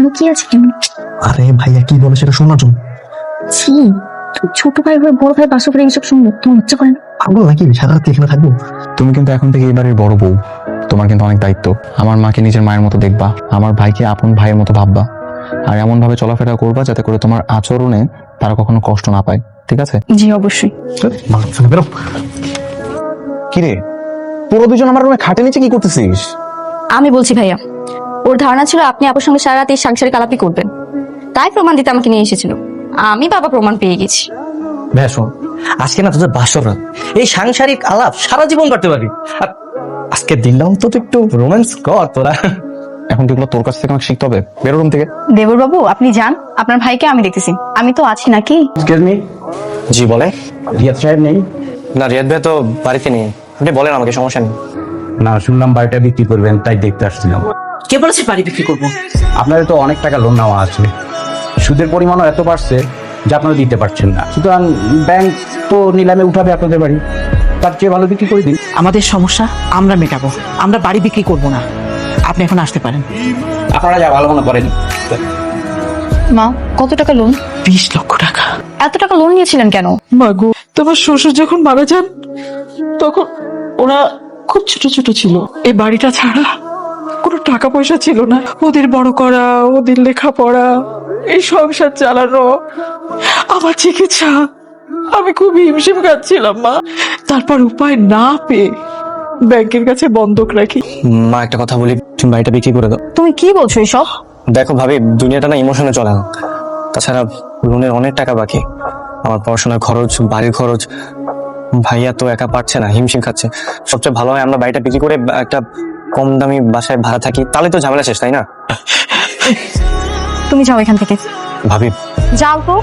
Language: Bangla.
লুকিয়ে আছে কেন? আরে ভাইয়া কি বলে সেটা শোনার জন্য। ছি, তুই ছোট ভাই হয়ে বড় ভাই বাসা করে এইসব শুনবো তোমার ইচ্ছা করে না? পাগল নাকি সারা রাত এখানে থাকবো? তুমি কিন্তু এখন থেকে এবারের বড় বউ, তোমার কিন্তু অনেক দায়িত্ব। আমার মাকে নিজের মায়ের মতো দেখবা, আমার ভাইকে আপন ভাইয়ের মতো ভাববা, আর এমন ভাবে চলাফেরা করবা যাতে করে তোমার আচরণে তারা কখনো কষ্ট না পায়, ঠিক আছে? জি অবশ্যই। বেরো। কিরে, পুরো দুজন আমার রুমে খাটে নিচে কি করতেছিস? আমি বলছি ভাইয়া, ওর ধারণা ছিল আপনি আপুর সঙ্গে সারা রাত এই সাংসারিক আলাপই করবেন, তাই প্রমাণ দিতে আমাকে নিয়ে এসেছিল। আমি বাবা প্রমাণ পেয়ে গেছি। ভাইয়া শোন, আজকে না তোদের বাসর রাত, এই সাংসারিক আলাপ সারা জীবন করতে পারবি। আর আজকের দিনটা অন্তত একটু রোম্যান্স কর তোরা। এখন এগুলো তোর কাছ থেকে আমাকে শিখতে হবে। বেরো রুম থেকে। দেবর বাবু আপনি যান, আপনার ভাইকে আমি দেখতেছি, আমি তো আছি নাকি? এক্সকিউজ মি, জি বলে। রিয়াদ সাহেব নেই? না, রিয়াদ ভাই তো বাড়িতে নেই। আপনি বলেন, আমাকে সমস্যা নেই। না, শুনলাম বাড়িটা বিক্রি করবেন, তাই দেখতে আসছিলাম। কে বলেছে বাড়ি বিক্রি করবো? আপনাদের তো অনেক টাকা লোন নেওয়া আছে, সুদের পরিমাণও এত বাড়ছে যে আপনারা দিতে পারছেন না। সুতরাং ব্যাংক তো নিলামে উঠাবে আপনাদের বাড়ি, তার চেয়ে ভালো বিক্রি করে দিন। আমাদের সমস্যা আমরা মেটাবো, আমরা বাড়ি বিক্রি করব না। আপনি এখন আসতে পারেন। আপনারা যা ভালো মনে করেন। মা, কত টাকা লোন? 20 লক্ষ টাকা। এত টাকা লোন নিয়েছিলেন কেন? মাগো, তোমার শ্বশুর যখন মারা যান তখন ওরা খুব ছোট ছোট ছিল। এই বাড়িটা ছাড়া কোনো টাকা পয়সা ছিল না। ওদের বড় করা, ওদের লেখাপড়া, এই সংসার চালানো, আমার চিকিৎসা, আমি খুব হিমশিম খাচ্ছিলাম মা। তারপর উপায় না পেয়ে ব্যাংকের কাছে বন্ধক রাখি। মা, একটা কথা বলি, তুমি বাড়িটা বিক্রি করে দাও। তুমি কি বলছো এসব? দেখো ভাবি, দুনিয়াটা না ইমোশনে চলে না। তাছাড়া লোনের অনেক টাকা বাকি, আমার পড়াশোনার খরচ, বাড়ির খরচ, ভাইয়া তো একা পারছে না, হিমশিম খাচ্ছে। সবচেয়ে ভালো হয় আমরা বাড়িটা বিক্রি করে একটা কম দামি বাসায় ভাড়া থাকি, তাহলে তো ঝামেলা শেষ, তাই না? তুমি যাও এখান থেকে, ভাবি, যাও তো।